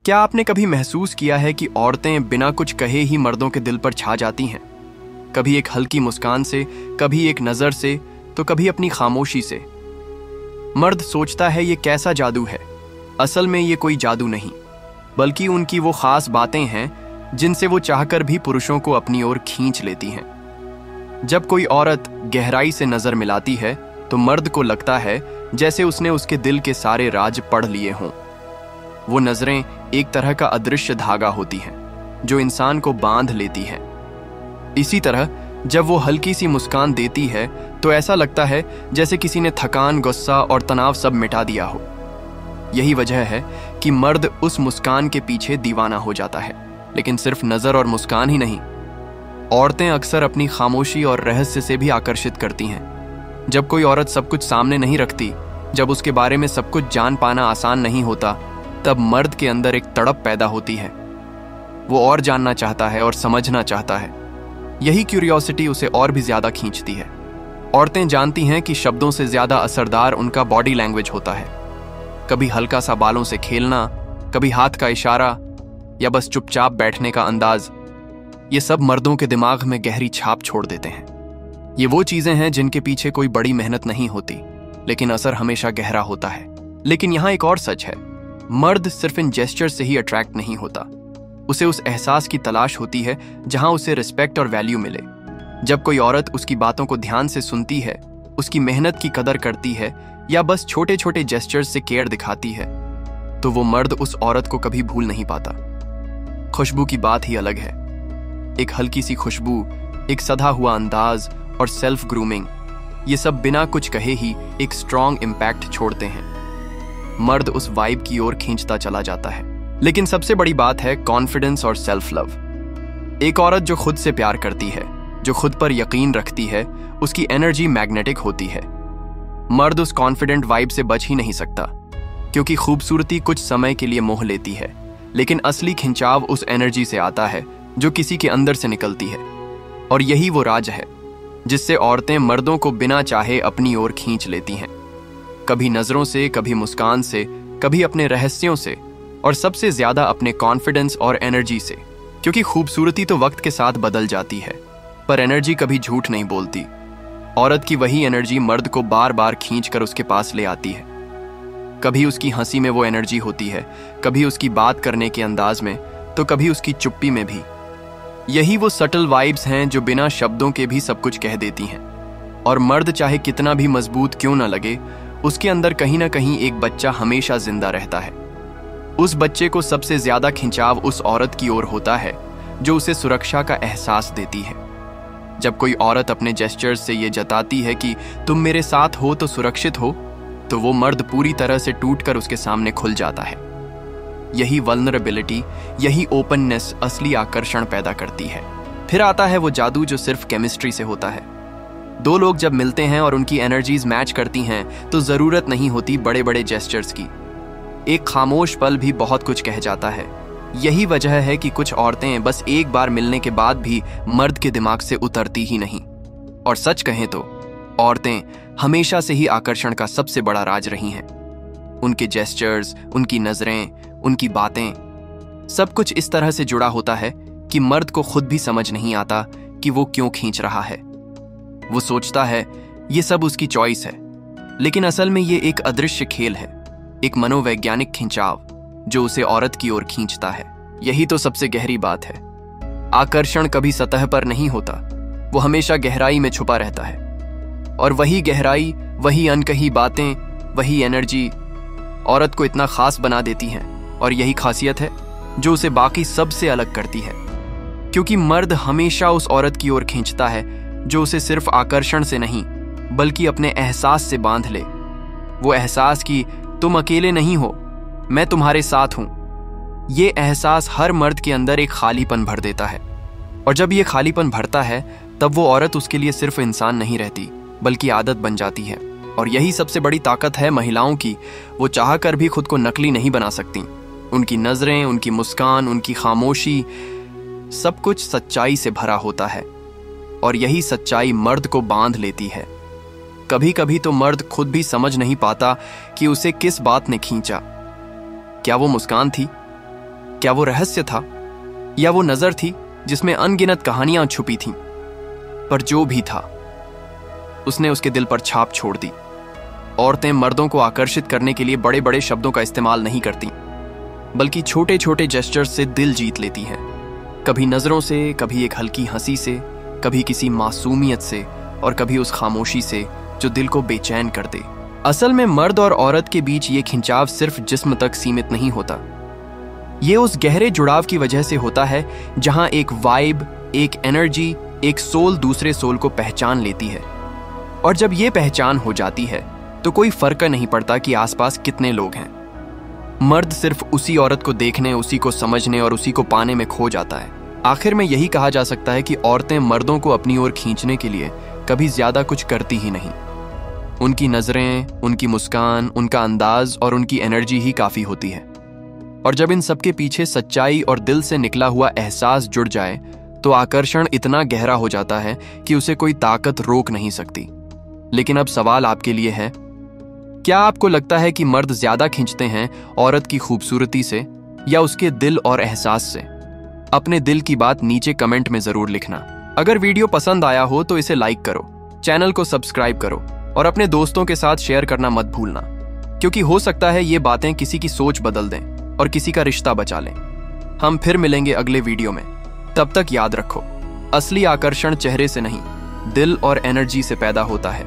क्या आपने कभी महसूस किया है कि औरतें बिना कुछ कहे ही मर्दों के दिल पर छा जाती हैं? कभी एक हल्की मुस्कान से, कभी एक नज़र से, तो कभी अपनी खामोशी से। मर्द सोचता है ये कैसा जादू है। असल में ये कोई जादू नहीं, बल्कि उनकी वो खास बातें हैं जिनसे वो चाहकर भी पुरुषों को अपनी ओर खींच लेती हैं। जब कोई औरत गहराई से नज़र मिलाती है तो मर्द को लगता है जैसे उसने उसके दिल के सारे राज पढ़ लिए हों। वो नजरें एक तरह का अदृश्य धागा होती हैं जो इंसान को बांध लेती हैं। इसी तरह जब वो हल्की सी मुस्कान देती है तो ऐसा लगता है जैसे किसी ने थकान, गुस्सा और तनाव सब मिटा दिया हो। यही वजह है कि मर्द उस मुस्कान के पीछे दीवाना हो जाता है। लेकिन सिर्फ नजर और मुस्कान ही नहीं, औरतें अक्सर अपनी खामोशी और रहस्य से भी आकर्षित करती हैं। जब कोई औरत सब कुछ सामने नहीं रखती, जब उसके बारे में सब कुछ जान पाना आसान नहीं होता, तब मर्द के अंदर एक तड़प पैदा होती है। वो और जानना चाहता है और समझना चाहता है। यही क्यूरियोसिटी उसे और भी ज्यादा खींचती है। औरतें जानती हैं कि शब्दों से ज्यादा असरदार उनका बॉडी लैंग्वेज होता है। कभी हल्का सा बालों से खेलना, कभी हाथ का इशारा, या बस चुपचाप बैठने का अंदाज, ये सब मर्दों के दिमाग में गहरी छाप छोड़ देते हैं। ये वो चीजें हैं जिनके पीछे कोई बड़ी मेहनत नहीं होती, लेकिन असर हमेशा गहरा होता है। लेकिन यहाँ एक और सच है, मर्द सिर्फ इन जेस्चर से ही अट्रैक्ट नहीं होता। उसे उस एहसास की तलाश होती है जहां उसे रिस्पेक्ट और वैल्यू मिले। जब कोई औरत उसकी बातों को ध्यान से सुनती है, उसकी मेहनत की कदर करती है, या बस छोटे छोटे जेस्चर्स से केयर दिखाती है, तो वो मर्द उस औरत को कभी भूल नहीं पाता। खुशबू की बात ही अलग है। एक हल्की सी खुशबू, एक सधा हुआ अंदाज और सेल्फ ग्रूमिंग, ये सब बिना कुछ कहे ही एक स्ट्रॉन्ग इम्पैक्ट छोड़ते हैं। मर्द उस वाइब की ओर खींचता चला जाता है। लेकिन सबसे बड़ी बात है कॉन्फिडेंस और सेल्फ लव। एक औरत जो खुद से प्यार करती है, जो खुद पर यकीन रखती है, उसकी एनर्जी मैग्नेटिक होती है। मर्द उस कॉन्फिडेंट वाइब से बच ही नहीं सकता, क्योंकि खूबसूरती कुछ समय के लिए मोह लेती है, लेकिन असली खिंचाव उस एनर्जी से आता है जो किसी के अंदर से निकलती है। और यही वो राज है जिससे औरतें मर्दों को बिना चाहे अपनी ओर खींच लेती हैं। कभी नजरों से, कभी मुस्कान से, कभी अपने रहस्यों से, और सबसे ज्यादा अपने कॉन्फिडेंस और एनर्जी से। क्योंकि खूबसूरती तो वक्त के साथ बदल जाती है, पर एनर्जी कभी झूठ नहीं बोलती। औरत की वही एनर्जी मर्द को बार बार खींचकर उसके पास ले आती है। कभी उसकी हंसी में वो एनर्जी होती है, कभी उसकी बात करने के अंदाज में, तो कभी उसकी चुप्पी में भी। यही वो सटल वाइब्स हैं जो बिना शब्दों के भी सब कुछ कह देती हैं। और मर्द चाहे कितना भी मजबूत क्यों ना लगे, उसके अंदर कहीं ना कहीं एक बच्चा हमेशा जिंदा रहता है। उस बच्चे को सबसे ज्यादा खिंचाव उस औरत की ओर होता है जो उसे सुरक्षा का एहसास देती है। जब कोई औरत अपने जेस्चर्स से ये जताती है कि तुम मेरे साथ हो तो सुरक्षित हो, तो वो मर्द पूरी तरह से टूटकर उसके सामने खुल जाता है। यही वल्नरेबिलिटी, यही ओपननेस असली आकर्षण पैदा करती है। फिर आता है वो जादू जो सिर्फ केमिस्ट्री से होता है। दो लोग जब मिलते हैं और उनकी एनर्जीज मैच करती हैं, तो जरूरत नहीं होती बड़े बड़े जेस्चर्स की। एक खामोश पल भी बहुत कुछ कह जाता है। यही वजह है कि कुछ औरतें बस एक बार मिलने के बाद भी मर्द के दिमाग से उतरती ही नहीं। और सच कहें तो औरतें हमेशा से ही आकर्षण का सबसे बड़ा राज रही हैं। उनके जेस्चर्स, उनकी नजरें, उनकी बातें, सब कुछ इस तरह से जुड़ा होता है कि मर्द को खुद भी समझ नहीं आता कि वो क्यों खींच रहा है। वो सोचता है ये सब उसकी चॉइस है, लेकिन असल में ये एक अदृश्य खेल है, एक मनोवैज्ञानिक खिंचाव जो उसे औरत की ओर खींचता है। यही तो सबसे गहरी बात है। आकर्षण कभी सतह पर नहीं होता, वो हमेशा गहराई में छुपा रहता है। और वही गहराई, वही अनकही बातें, वही एनर्जी औरत को इतना खास बना देती हैं। और यही खासियत है जो उसे बाकी सबसे अलग करती है। क्योंकि मर्द हमेशा उस औरत की ओर खींचता है जो उसे सिर्फ आकर्षण से नहीं, बल्कि अपने एहसास से बांध ले। वो एहसास कि तुम अकेले नहीं हो, मैं तुम्हारे साथ हूं। ये एहसास हर मर्द के अंदर एक खालीपन भर देता है। और जब ये खालीपन भरता है, तब वो औरत उसके लिए सिर्फ इंसान नहीं रहती, बल्कि आदत बन जाती है। और यही सबसे बड़ी ताकत है महिलाओं की। वो चाहकर भी खुद को नकली नहीं बना सकती। उनकी नजरें, उनकी मुस्कान, उनकी खामोशी, सब कुछ सच्चाई से भरा होता है। और यही सच्चाई मर्द को बांध लेती है। कभी कभी तो मर्द खुद भी समझ नहीं पाता कि उसे किस बात ने खींचा। क्या वो मुस्कान थी, क्या वो रहस्य था, या वो नजर थी जिसमें अनगिनत कहानियां छुपी थीं? पर जो भी था, उसने उसके दिल पर छाप छोड़ दी। औरतें मर्दों को आकर्षित करने के लिए बड़े बड़े शब्दों का इस्तेमाल नहीं करती, बल्कि छोटे छोटे जेस्चर्स से दिल जीत लेती हैं। कभी नजरों से, कभी एक हल्की हंसी से, कभी किसी मासूमियत से, और कभी उस खामोशी से जो दिल को बेचैन कर दे। असल में मर्द और औरत के बीच ये खिंचाव सिर्फ जिस्म तक सीमित नहीं होता। ये उस गहरे जुड़ाव की वजह से होता है जहां एक वाइब, एक एनर्जी, एक सोल दूसरे सोल को पहचान लेती है। और जब ये पहचान हो जाती है तो कोई फर्क नहीं पड़ता कि आसपास कितने लोग हैं। मर्द सिर्फ उसी औरत को देखने, उसी को समझने और उसी को पाने में खो जाता है। आखिर में यही कहा जा सकता है कि औरतें मर्दों को अपनी ओर खींचने के लिए कभी ज्यादा कुछ करती ही नहीं। उनकी नजरें, उनकी मुस्कान, उनका अंदाज और उनकी एनर्जी ही काफी होती है। और जब इन सबके पीछे सच्चाई और दिल से निकला हुआ एहसास जुड़ जाए तो आकर्षण इतना गहरा हो जाता है कि उसे कोई ताकत रोक नहीं सकती। लेकिन अब सवाल आपके लिए है, क्या आपको लगता है कि मर्द ज्यादा खींचते हैं औरत की खूबसूरती से या उसके दिल और एहसास से? अपने दिल की बात नीचे कमेंट में जरूर लिखना। अगर वीडियो पसंद आया हो तो इसे लाइक करो, चैनल को सब्सक्राइब करो और अपने दोस्तों के साथ शेयर करना मत भूलना, क्योंकि हो सकता है ये बातें किसी की सोच बदल दें और किसी का रिश्ता बचा लें। हम फिर मिलेंगे अगले वीडियो में। तब तक याद रखो, असली आकर्षण चेहरे से नहीं, दिल और एनर्जी से पैदा होता है।